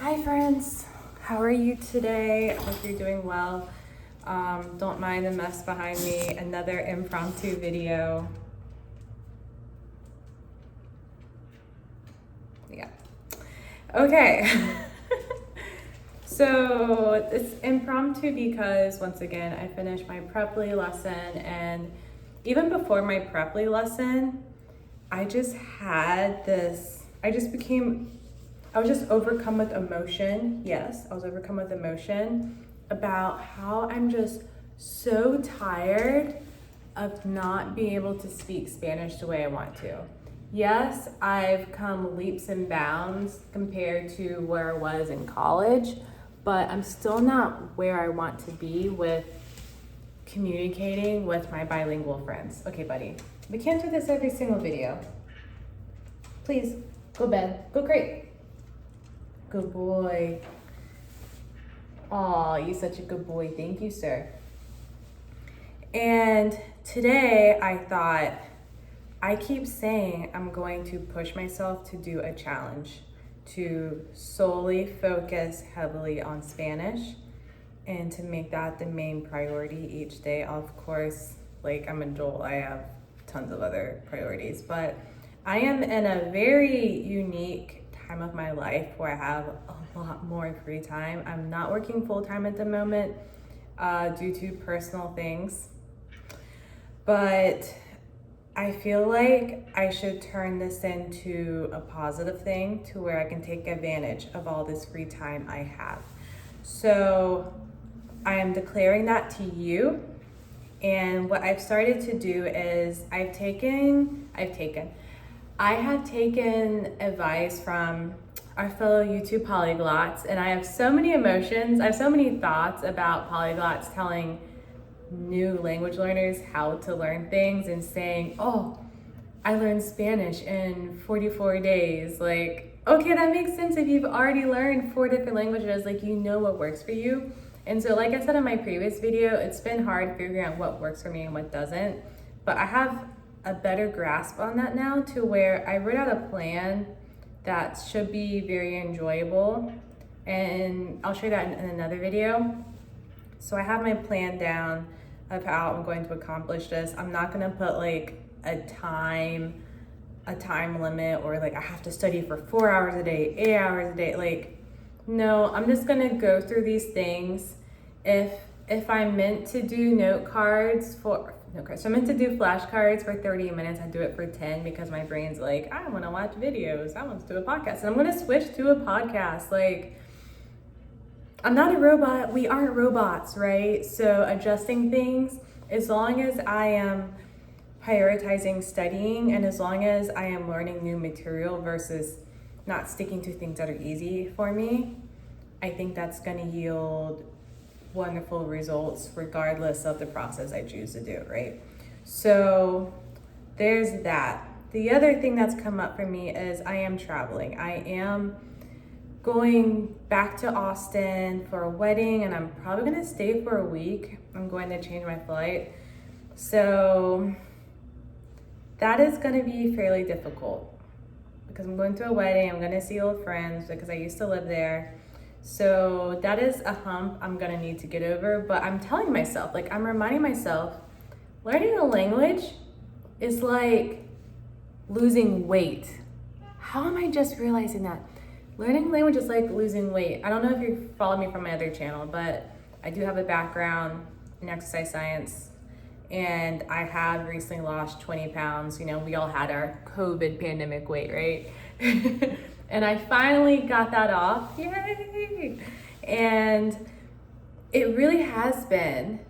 Hi friends, how are you today? I hope you're doing well. Don't mind the mess behind me, another impromptu video. Yeah. Okay. So it's impromptu because once again, I finished my Preply lesson, and even before my Preply lesson, I was just overcome with emotion. Yes, I was overcome with emotion about how I'm just so tired of not being able to speak Spanish the way I want to. Yes, I've come leaps and bounds compared to where I was in college, but I'm still not where I want to be with communicating with my bilingual friends. Okay, buddy, we can't do this every single video. Please, go bed, go crate. Good boy. Aw, you're such a good boy. Thank you, sir. And today I thought, I keep saying I'm going to push myself to do a challenge, to solely focus heavily on Spanish and to make that the main priority each day. Of course, like I'm an adult, I have tons of other priorities, but I am in a very unique time of my life where I have a lot more free time. I'm not working full-time at the moment due to personal things, but I feel like I should turn this into a positive thing to where I can take advantage of all this free time I have. So I am declaring that to you. And what I've started to do is I have taken advice from our fellow YouTube polyglots, and I have so many emotions, I have so many thoughts about polyglots telling new language learners how to learn things and saying, oh, I learned Spanish in 44 days. Like, okay, that makes sense if you've already learned 4 different languages, like you know what works for you. And so like I said in my previous video, it's been hard figuring out what works for me and what doesn't, but I have a better grasp on that now to where I wrote out a plan that should be very enjoyable, and I'll show you that in another video. So I have my plan down of how I'm going to accomplish this. I'm not gonna put like a time limit or like I have to study for 4 hours a day, 8 hours a day. Like, no, I'm just gonna go through these things. If I'm meant to do so I'm meant to do flashcards for 30 minutes, I do it for 10 because my brain's like, I wanna watch videos, I want to do a podcast. And I'm gonna switch to a podcast. Like, I'm not a robot, we aren't robots, right? So adjusting things, as long as I am prioritizing studying and as long as I am learning new material versus not sticking to things that are easy for me, I think that's gonna yield wonderful results regardless of the process I choose to do, right? So there's that. The other thing that's come up for me is I am traveling. I am going back to Austin for a wedding, and I'm probably gonna stay for a week. I'm going to change my flight. So that is gonna be fairly difficult because I'm going to a wedding, I'm gonna see old friends because I used to live there. So that is a hump I'm gonna need to get over, but I'm telling myself, like I'm reminding myself, learning a language is like losing weight. How am I just realizing that? Learning language is like losing weight. I don't know if you follow me from my other channel, but I do have a background in exercise science, and I have recently lost 20 pounds. You know, we all had our COVID pandemic weight, right? And I finally got that off, yay! And it really has been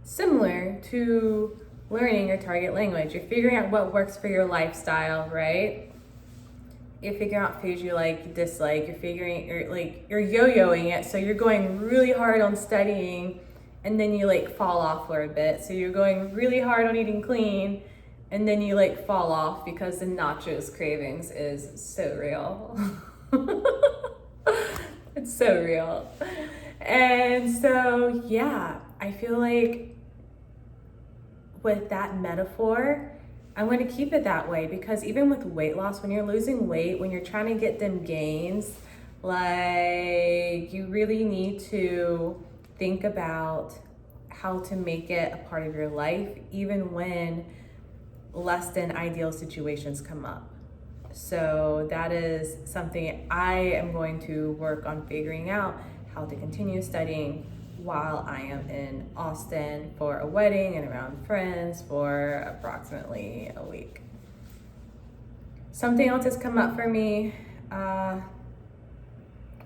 similar to learning your target language. You're figuring out what works for your lifestyle, right? You're figuring out foods you like, you dislike, you're yo-yoing it, so you're going really hard on studying, and then you like fall off for a bit. So you're going really hard on eating clean, and then you like fall off because the nachos cravings is so real. It's so real. And so, yeah, I feel like with that metaphor, I'm going to keep it that way because even with weight loss, when you're losing weight, when you're trying to get them gains, Like, you really need to think about how to make it a part of your life, even when less than ideal situations come up. So that is something I am going to work on figuring out, how to continue studying while I am in Austin for a wedding and around friends for approximately a week. Something else has come up for me.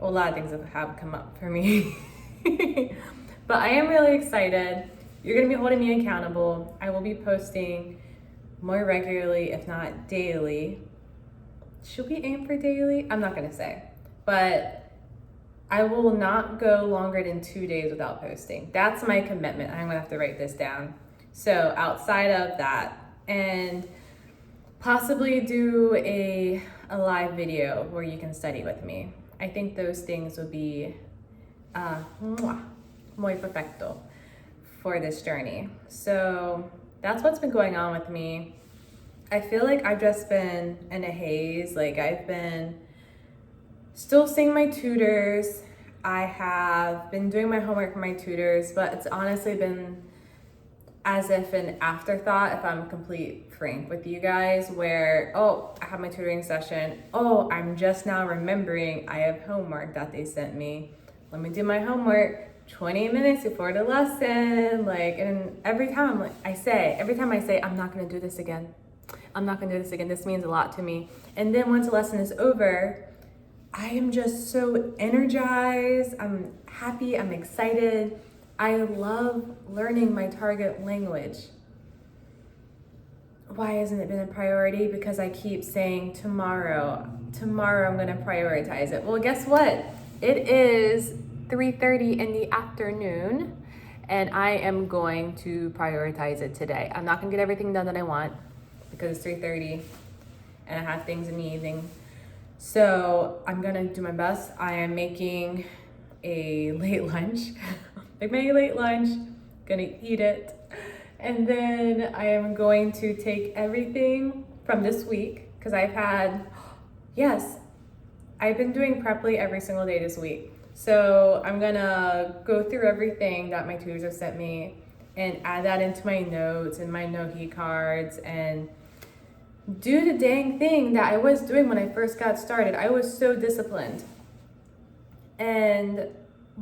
A lot of things have come up for me. But I am really excited. You're gonna be holding me accountable. I will be posting more regularly, if not daily. Should we aim for daily? I'm not gonna say, but I will not go longer than 2 days without posting. That's my commitment. I'm gonna have to write this down. So outside of that, and possibly do a live video where you can study with me. I think those things would be muy perfecto for this journey. So that's what's been going on with me. I feel like I've just been in a haze. Like, I've been still seeing my tutors. I have been doing my homework for my tutors, but it's honestly been as if an afterthought, if I'm complete frank with you guys, where, oh, I have my tutoring session. Oh, I'm just now remembering I have homework that they sent me. Let me do my homework 20 minutes before the lesson. Like, and every time I say, I'm not gonna do this again. I'm not gonna do this again. This means a lot to me. And then once the lesson is over, I am just so energized. I'm happy, I'm excited. I love learning my target language. Why hasn't it been a priority? Because I keep saying tomorrow I'm gonna prioritize it. Well, guess what? It is 3:30 in the afternoon, and I am going to prioritize it today. I'm not gonna get everything done that I want because it's 3:30 and I have things in the evening. So I'm gonna do my best. I am making a late lunch. Gonna eat it. And then I am going to take everything from this week, because I've been doing Preply every single day this week. So I'm gonna go through everything that my tutors have sent me and add that into my notes and my no-he cards and do the dang thing that I was doing when I first got started. I was so disciplined. And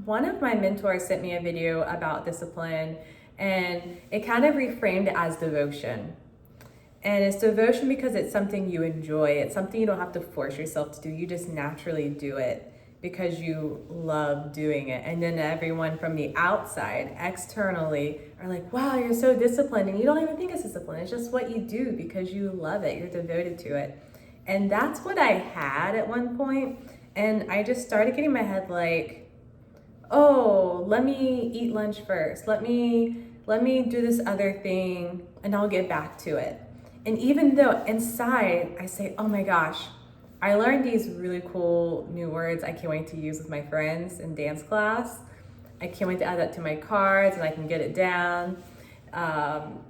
one of my mentors sent me a video about discipline, and it kind of reframed it as devotion. And it's devotion because it's something you enjoy. It's something you don't have to force yourself to do. You just naturally do it because you love doing it. And then everyone from the outside, externally, are like, wow, you're so disciplined. And you don't even think it's discipline. It's just what you do because you love it. You're devoted to it. And that's what I had at one point. And I just started getting my head like, oh, let me eat lunch first. Let me do this other thing and I'll get back to it. And even though inside I say, oh my gosh, I learned these really cool new words I can't wait to use with my friends in dance class. I can't wait to add that to my cards and I can get it down. I'm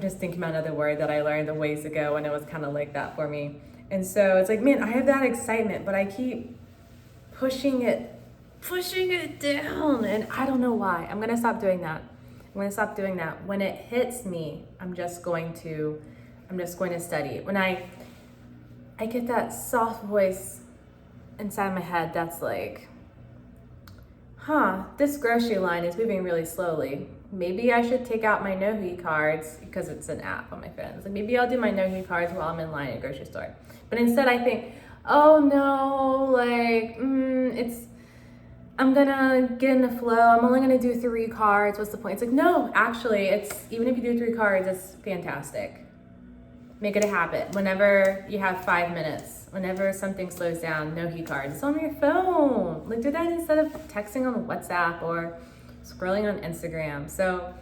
just thinking about another word that I learned a ways ago and it was kind of like that for me. And so it's like, man, I have that excitement, but I keep pushing it down, and I don't know why. I'm gonna stop doing that. When it hits me, I'm just going to study. When I get that soft voice inside my head that's like, this grocery line is moving really slowly. Maybe I should take out my no-he cards, because it's an app on my phone. It's like, maybe I'll do my no-he cards while I'm in line at a grocery store. But instead I think, oh no, like, I'm gonna get in the flow. I'm only gonna do 3 cards. What's the point? It's like, no, actually, even if you do 3 cards, it's fantastic. Make it a habit. Whenever you have 5 minutes, whenever something slows down, no-he cards. It's on your phone. Like, do that instead of texting on WhatsApp or scrolling on Instagram. So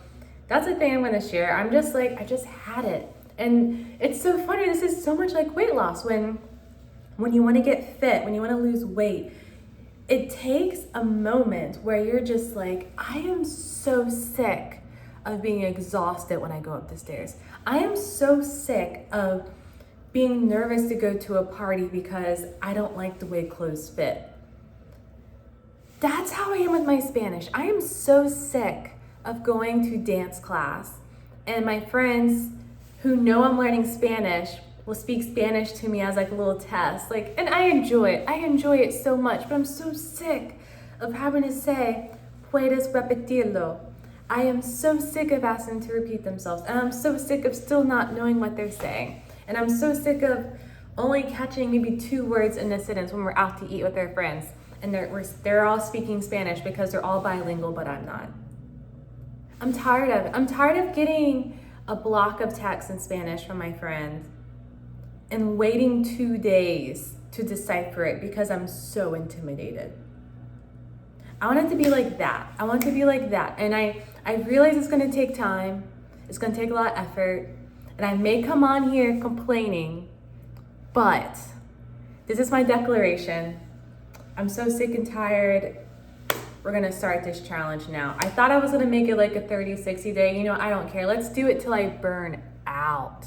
that's the thing I'm gonna share. I'm just like, I just had it. And it's so funny. This is so much like weight loss. When you wanna get fit, when you wanna lose weight, it takes a moment where you're just like, I am so sick of being exhausted when I go up the stairs. I am so sick of being nervous to go to a party because I don't like the way clothes fit. That's how I am with my Spanish. I am so sick of going to dance class and my friends who know I'm learning Spanish will speak Spanish to me as like a little test. Like, and I enjoy it. I enjoy it so much, but I'm so sick of having to say, puedes repetirlo. I am so sick of asking to repeat themselves, and I'm so sick of still not knowing what they're saying. And I'm so sick of only catching maybe 2 words in a sentence when we're out to eat with our friends. And they're all speaking Spanish because they're all bilingual, but I'm not. I'm tired of it. I'm tired of getting a block of text in Spanish from my friend and waiting 2 days to decipher it because I'm so intimidated. I want it to be like that. I want it to be like that. And I realize it's gonna take time. It's gonna take a lot of effort. And I may come on here complaining, but this is my declaration. I'm so sick and tired. We're gonna start this challenge now. I thought I was gonna make it like a 30, 60 day. You know, I don't care. Let's do it till I burn out.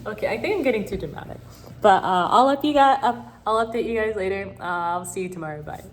Okay, I think I'm getting too dramatic. But I'll update you guys later. I'll see you tomorrow. Bye.